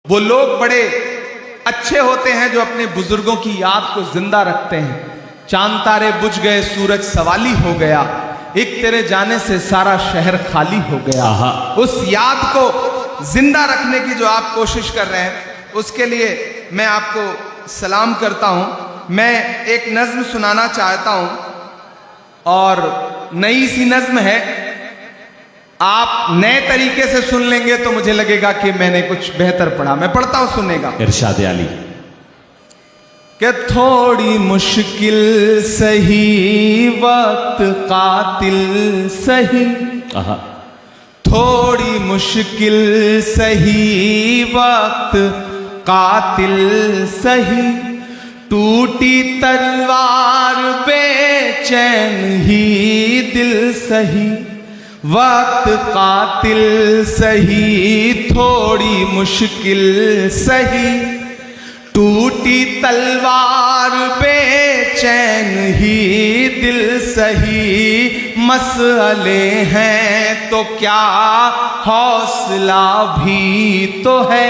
वो लोग बड़े अच्छे होते हैं जो अपने बुजुर्गों की याद को जिंदा रखते हैं। चांद तारे बुझ गए, सूरज सवाली हो गया, एक तेरे जाने से सारा शहर खाली हो गया। उस याद को जिंदा रखने की जो आप कोशिश कर रहे हैं, उसके लिए मैं आपको सलाम करता हूं। मैं एक नज्म सुनाना चाहता हूं और नई सी नज्म है। आप नए तरीके से सुन लेंगे तो मुझे लगेगा कि मैंने कुछ बेहतर पढ़ा। मैं पढ़ता हूं, सुनेगा। इरशाद आली कि थोड़ी मुश्किल सही वक्त कातिल सही, थोड़ी मुश्किल सही वक्त कातिल सही, टूटी तलवार बेचैन ही दिल सही, वक्त कातिल सही, थोड़ी मुश्किल सही, टूटी तलवार बेचैन ही दिल सही, मसले हैं तो क्या हौसला भी तो है,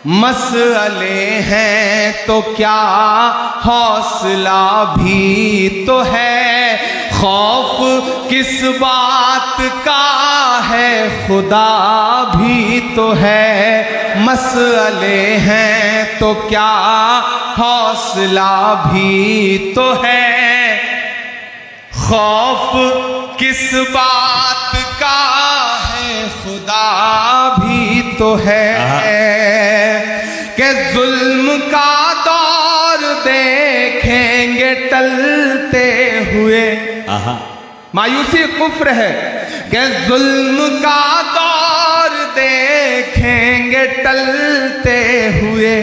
मसले हैं तो क्या हौसला भी तो है, खौफ किस बात का है खुदा भी तो है, मसले हैं तो क्या हौसला भी तो है, खौफ किस बात का है खुदा भी तो है, कि जुल्म का दौर देखेंगे टलते हुए, मायूसी कुफ्र है, कि जुल्म का दौर देखेंगे टलते हुए,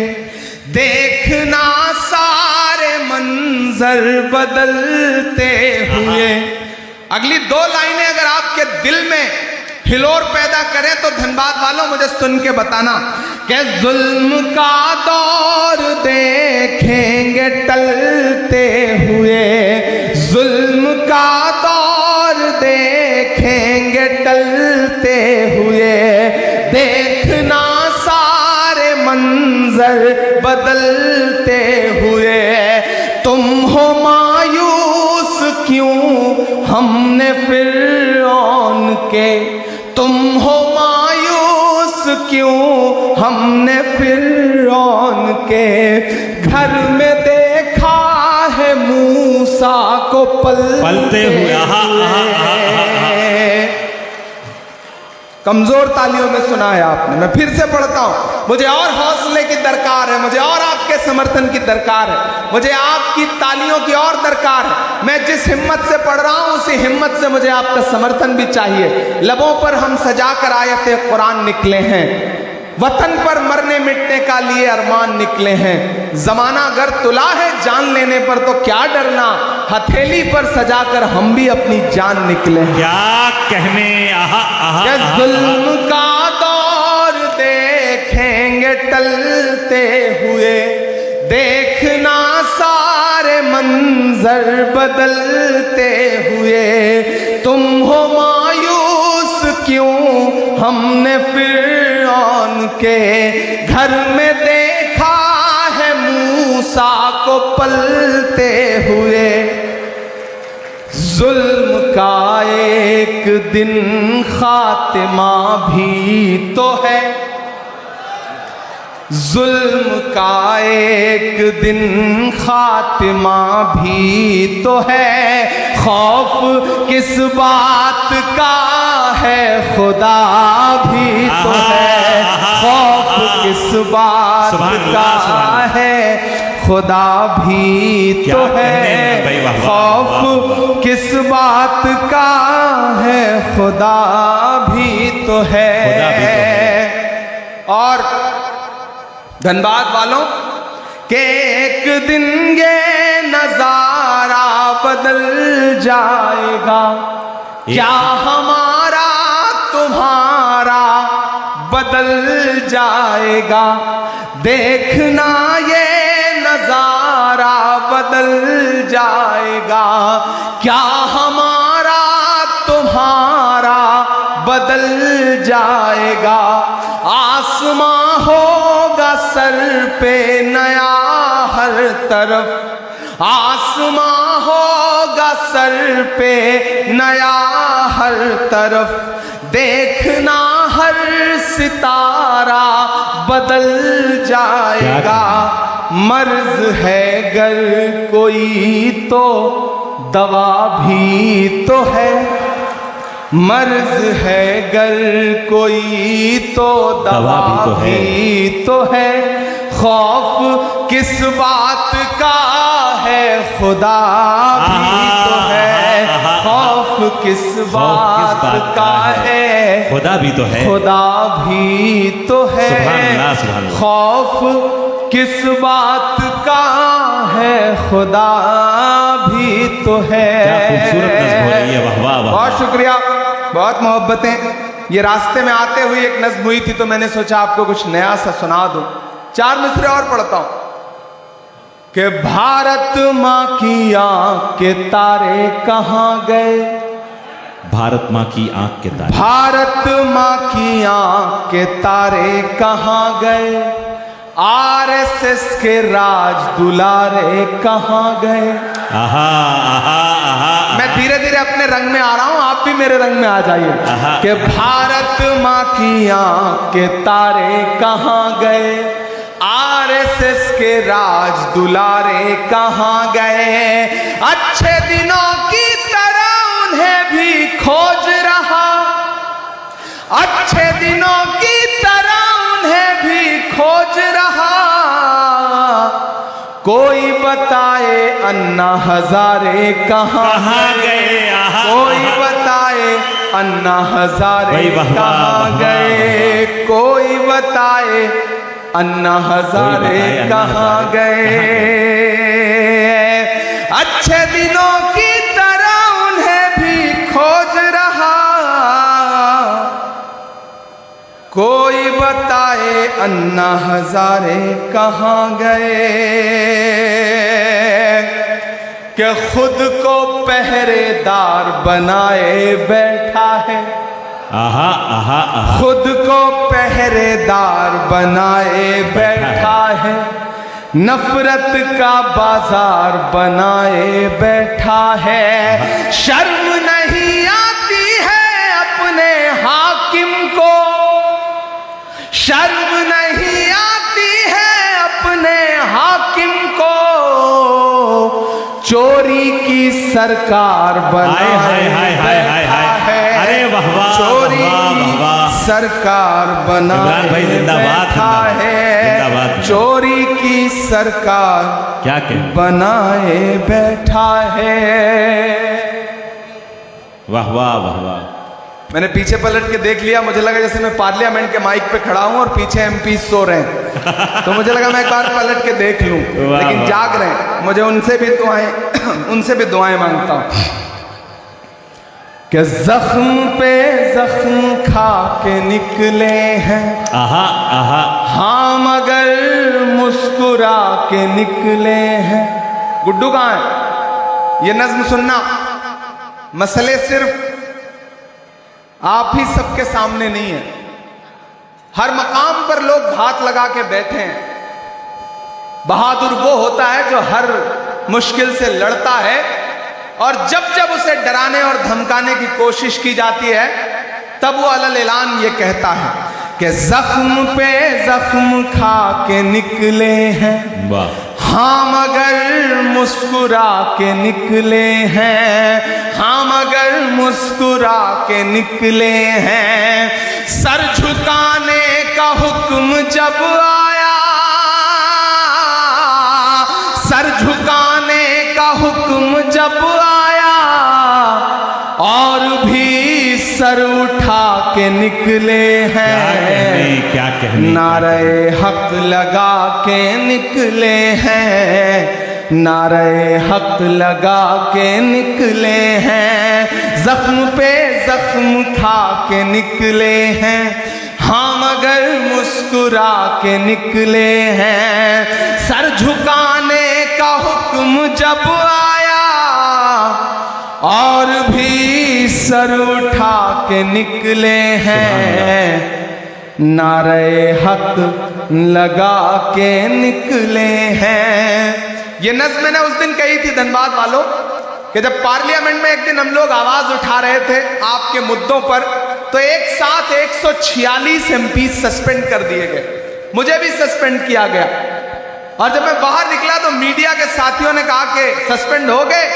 देखना सारे मंजर बदलते हुए। अगली दो लाइनें अगर आपके दिल में हिलोर पैदा करें तो धनबाद वालों मुझे सुन के बताना, कि जुल्म का दौर देखेंगे टलते हुए, जुल्म का दौर देखेंगे टलते हुए, देखना सारे मंजर बदलते हुए, तुम हो मायूस क्यों हमने फिरौन के, तुम हो मायूस क्यों हमने फिरौन के, घर में देखा है मूसा को पलते हुए। कमजोर तालियों में सुना है आपने। मैं फिर से पढ़ता हूं, मुझे और हौसले की दरकार है, मुझे और आपके समर्थन की दरकार है, मुझे आपकी तालियों की और दरकार है। मैं जिस हिम्मत से पढ़ रहा हूं उसी हिम्मत से मुझे आपका समर्थन भी चाहिए। लबों पर हम सजा कर आयते कुरान निकले हैं, वतन पर मरने मिटने का लिए अरमान निकले हैं, जमाना अगर तुला है जान लेने पर तो क्या डरना, हथेली पर सजाकर हम भी अपनी जान निकले हैं। क्या कहने जुल्म का दौर देखेंगे टलते हुए, देखना सारे मंजर बदलते हुए, तुम हो मायूस क्यों हमने फिरौन के, घर में देखा है मूसा को पलते हुए, जुल्म का एक दिन खात्मा भी तो है, जुल्म का एक दिन खात्मा भी तो है, खौफ किस बात का है खुदा भी तो है, खौफ किस बात का है खुदा भी तो है, खौफ किस बात का है खुदा भी तो है। और धनबाद वालों के एक दिन ये नजारा बदल जाएगा, क्या हमारा तुम्हारा बदल जाएगा, देखना ये नजारा बदल जाएगा, क्या हमारा तुम्हारा बदल जाएगा, आसमां हो सर पे नया हर तरफ, आसमां होगा सर पे नया हर तरफ, देखना हर सितारा बदल जाएगा। मर्ज है गर कोई तो दवा भी तो है, मर्ज है गर कोई तो दवा भी तो है। खौफ किस बात का है खुदा भी तो है, खौफ किस बात का है खुदा भी तो है, खुदा भी तो है। खौफ किस बात का है खुदा भी तो है। क्या खूबसूरत नज़्म हो रही है, वाह वाह वाह। बहुत शुक्रिया, बहुत मोहब्बतें। ये रास्ते में आते हुए एक नज़्म हुई थी तो मैंने सोचा आपको कुछ नया सा सुना दूं। 4 मिसरे और पढ़ता हूं कि भारत माँ की आंख के तारे कहाँ गए, भारत माँ की आंख के तारे, भारत माँ की आंख के तारे कहाँ गए, आरएसएस के राज दुलारे कहाँ गए। आहा आहा आहा। मैं धीरे धीरे अपने रंग में आ रहा हूं, आप भी मेरे रंग में आ जाइए। कि भारत माँ की आंख के तारे कहाँ गए, आरएसएस के राज दुलारे कहाँ गए। अच्छे दिनों की तरह उन्हें भी खोज रहा, अच्छे दिनों की तरह उन्हें भी खोज रहा। कोई बताए अन्ना हजारे कहाँ गए, कोई बताए अन्ना हजारे कहाँ गए, कोई बताए अन्ना हजारे कहाँ गए। अच्छे दिनों की तरह उन्हें भी खोज रहा, कोई बताए अन्ना हजारे कहाँ गए। कि खुद को पहरेदार बनाए बैठा है, आहा आहा आहा। खुद को पहरेदार बनाए बैठा है, नफरत का बाजार बनाए बैठा है। शर्म नहीं आती है अपने हाकिम को, शर्म नहीं आती है अपने हाकिम को, चोरी की सरकार बनाए बैठा है। अरे वाह वाह, चोरी की सरकार बनाए बैठा है, चोरी की सरकार क्या कहें बनाए बैठा है। वाह वाह वाह वाह। मैंने पीछे पलट के देख लिया, मुझे लगा जैसे मैं पार्लियामेंट के माइक पे खड़ा हूं और पीछे एमपी सो रहे हैं, तो मुझे लगा मैं एक बार पलट के देख लूं, लेकिन जाग रहे हैं। मुझे उनसे भी दुआएं मांगता हूं कि जख्म पे जख्म खा के निकले हैं, आहा आहा। हाँ मगर मुस्कुरा के निकले हैं। गुड्डू कहाँ है? ये नज्म सुनना, मसले सिर्फ आप ही सबके सामने नहीं है, हर मकाम पर लोग हाथ लगा के बैठे हैं। बहादुर वो होता है जो हर मुश्किल से लड़ता है, और जब जब उसे डराने और धमकाने की कोशिश की जाती है तब वो अलल ऐलान ये कहता है कि जख्म पे जख्म खा के निकले हैं, हाँ मगर मुस्कुरा के निकले हैं, हाँ मगर मुस्कुरा के निकले हैं। सर झुकाने का हुक्म जब आया, सर झुकाने का हुक्म जब आया, और भी सर उठा के निकले हैं। क्या कहने, नारे हक लगा के निकले हैं, नारे हक लगा के निकले हैं। जख्म पे जख्म खा के निकले हैं, हाँ मगर मुस्कुरा के निकले हैं। सर झुकाने का हुक्म जब आया, और भी सर उठा के निकले हैं। नारे हक लगा के निकले हैं। ये नज़्म मैंने उस दिन कही थी धनबाद वालों कि जब पार्लियामेंट में एक दिन हम लोग आवाज उठा रहे थे आपके मुद्दों पर, तो एक साथ 146 MP सस्पेंड कर दिए गए, मुझे भी सस्पेंड किया गया। और जब मैं बाहर निकला तो मीडिया के साथियों ने कहा कि सस्पेंड हो गए,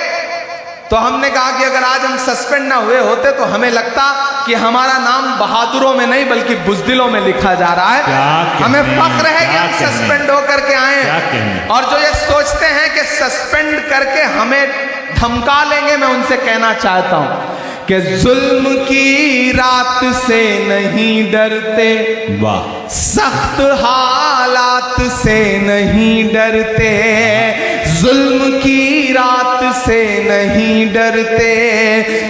तो हमने कहा कि अगर आज हम सस्पेंड ना हुए होते तो हमें लगता कि हमारा नाम बहादुरों में नहीं बल्कि बुज़दिलों में लिखा जा रहा है। हमें फख्र है कि हम सस्पेंड होकर के आए। और जो ये सोचते हैं कि सस्पेंड करके हमें धमका लेंगे, मैं उनसे कहना चाहता हूं कि जुल्म की रात से नहीं डरते, वाह, सख्त हालात से नहीं डरते, जुल्म की रात से नहीं डरते,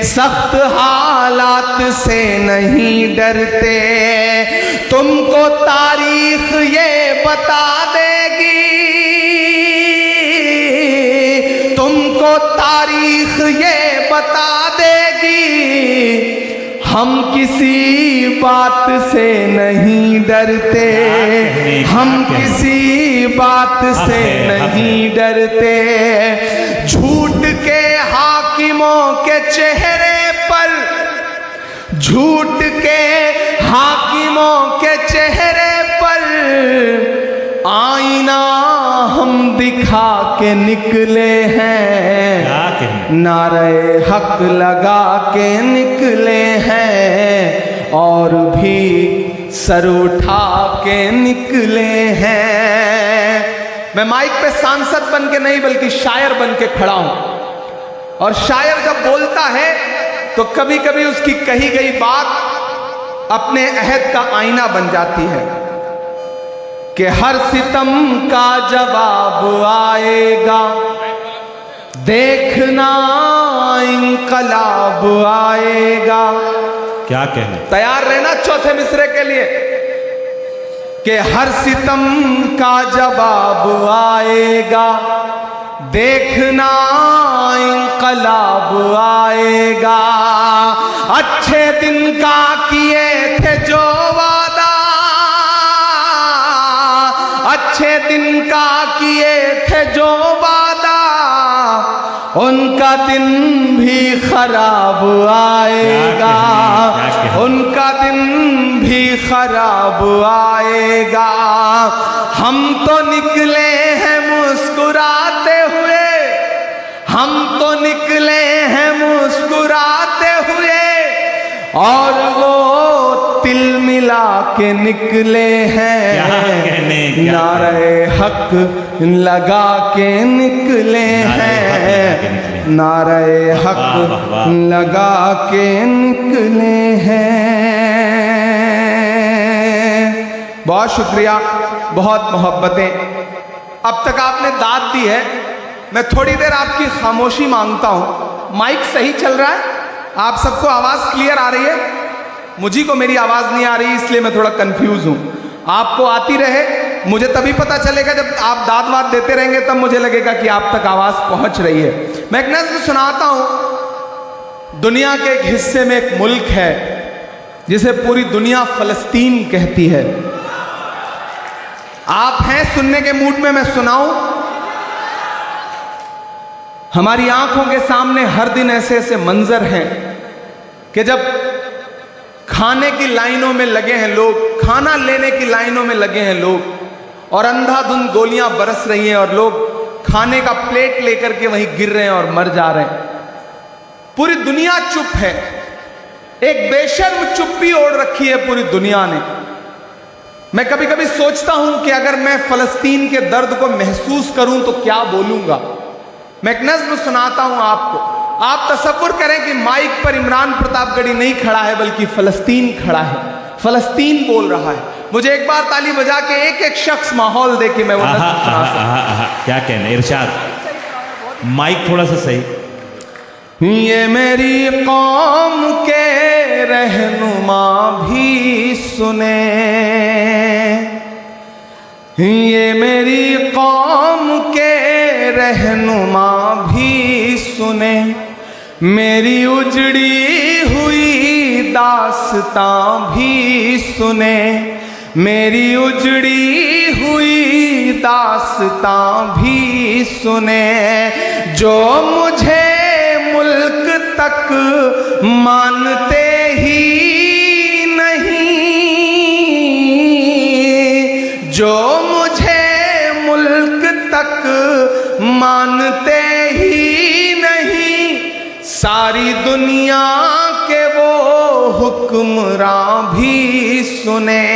सख्त हालात से नहीं डरते। तुमको तारीख ये बता देगी, तुमको तारीख ये बता देगी, हम किसी बात से नहीं डरते, हम किसी बात से नहीं डरते। झूठ के हाकिमों के चेहरे पर, झूठ के हाकिमों के चेहरे पर आईना हम दिखा के निकले हैं, नारे हक लगा के निकले हैं, और भी सर उठा के निकले हैं। मैं माइक पे सांसद बन के नहीं बल्कि शायर बन के खड़ा हूं। और शायर जब बोलता है तो कभी कभी उसकी कही गई बात अपने अहद का आईना बन जाती है कि हर सितम का जवाब आएगा, देखना इंकलाब आएगा। क्या कहना, तैयार रहना चौथे मिसरे के लिए कि हर सितम का जवाब आएगा, देखना इंकलाब आएगा। अच्छे दिन का किए थे जो वादा, अच्छे दिन का किए थे जो वादा, उनका दिन भी खराब आएगा, उनका दिन भी खराब आएगा। हम तो निकले हैं मुस्कुराते हुए, हम तो निकले हैं मुस्कुराते हुए, और वो तिल मिला के निकले हैं, नारे हक लगा के निकले हैं, नारे हक लगा के निकले हैं। बहुत शुक्रिया, बहुत मोहब्बतें। अब तक आपने दाद दी है, मैं थोड़ी देर आपकी खामोशी मांगता हूं। माइक सही चल रहा है, आप सबको आवाज क्लियर आ रही है? मुझे को मेरी आवाज नहीं आ रही, इसलिए मैं थोड़ा कंफ्यूज हूं। आपको आती रहे, मुझे तभी पता चलेगा जब आप दाद वाद देते रहेंगे, तब मुझे लगेगा कि आप तक आवाज पहुंच रही है। मैं एक नज़्म सुनाता हूं। दुनिया के एक हिस्से में एक मुल्क है जिसे पूरी दुनिया फलस्तीन कहती है। आप हैं सुनने के मूड में, मैं सुनाऊं? हमारी आंखों के सामने हर दिन ऐसे ऐसे मंजर हैं कि जब खाने की लाइनों में लगे हैं लोग, खाना लेने की लाइनों में लगे हैं लोग, और अंधाधुंध गोलियां बरस रही हैं और लोग खाने का प्लेट लेकर के वहीं गिर रहे हैं और मर जा रहे हैं। पूरी दुनिया चुप है, एक बेशर्म चुप्पी ओढ़ रखी है पूरी दुनिया ने। मैं कभी कभी सोचता हूं कि अगर मैं फलस्तीन के दर्द को महसूस करूं तो क्या बोलूंगा। मैं एक नज़्म सुनाता हूं आपको। आप तसव्वुर करें कि माइक पर इमरान प्रतापगढ़ी नहीं खड़ा है बल्कि फलस्तीन खड़ा है, फलस्तीन बोल रहा है। मुझे एक बार ताली बजा के एक एक शख्स माहौल दे के मैं वो नज़्म सुना सकता। क्या कहना इरशाद, माइक थोड़ा सा सही। ये मेरी कौम के रहनुमा भी सुने, ये मेरी कौम के रहनुमा भी सुने, मेरी उजड़ी हुई दास्तां भी सुने, मेरी उजड़ी हुई दास्तां भी सुने, जो मुझे मुल्क तक मानते ही नहीं, जो मुझे मुल्क तक मानते ही नहीं, सारी दुनिया के वो हुक्मरां भी सुने,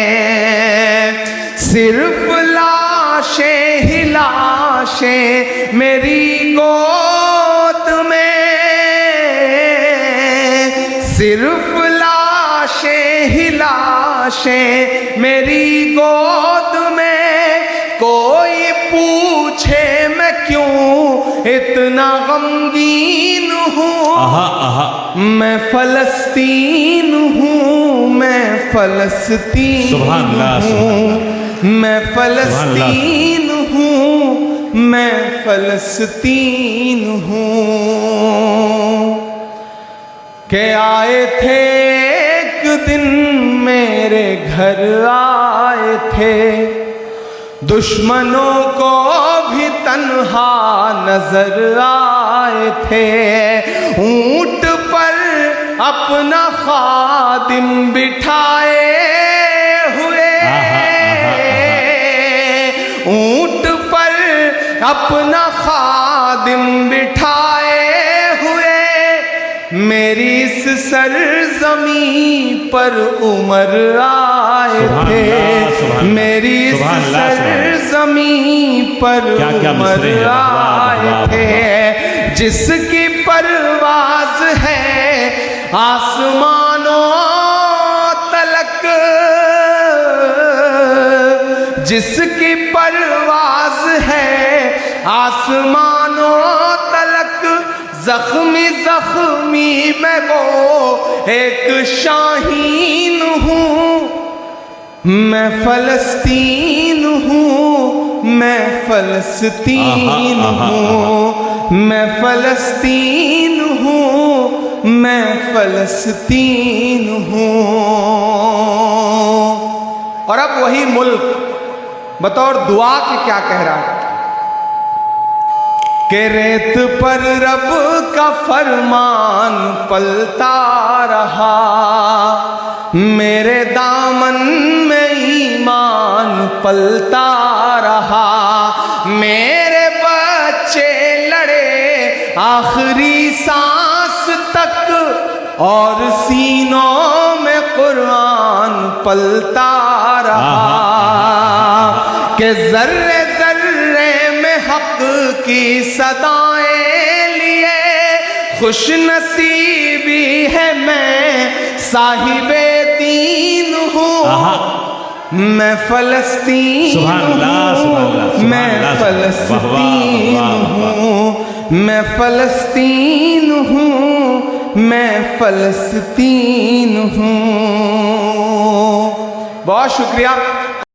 सिर्फ लाशें ही लाशें मेरी गोद में, सिर्फ लाशें ही लाशें मेरी गोद में, कोई पूछे मैं क्यों इतना गमगीन हूँ, मैं फलस्तीन हूँ, मैं फलस्तीन हूँ, मैं फलस्तीन हूँ, मैं फलस्तीन हूँ। के आए थे एक दिन मेरे घर आए थे, दुश्मनों को भी तन्हा नजर आए थे, ऊंट पर अपना खादिम बिठाए हुए, ऊंट पर अपना खादिम बिठाए हुए, मेरी इस सरजमी पर उमर आए थे, मेरी इस सरजमी पर उमर आए थे, जिसकी परवाज है आसमानों तलक, जिसकी परवाज है आसमानों तलक, जख्मी जख्मी मैं वो एक शाहीन हूँ, मैं फलस्तीन हूँ, मैं फलस्तीन हूँ, मैं फलस्तीन हूँ, मैं फलस्तीन हूँ। और अब वही मुल्क बतौर दुआ के क्या कह रहा है कि रेत पर रब का फरमान पलता रहा, मेरे दामन में ईमान पलता रहा, मेरे बच्चे लड़े आखिरी सांस तक, और सीनों में कुरान पलता रहा, कि जर्रे जर्रे में हक की सदाएं लिए, खुश नसीबी है मैं साहिबे दीन हूँ, मैं फलस्तीन हूँ, मैं फलस्तीन हूँ, मैं फलस्तीन हूँ, मैं फलस्तीन हूँ। बहुत शुक्रिया।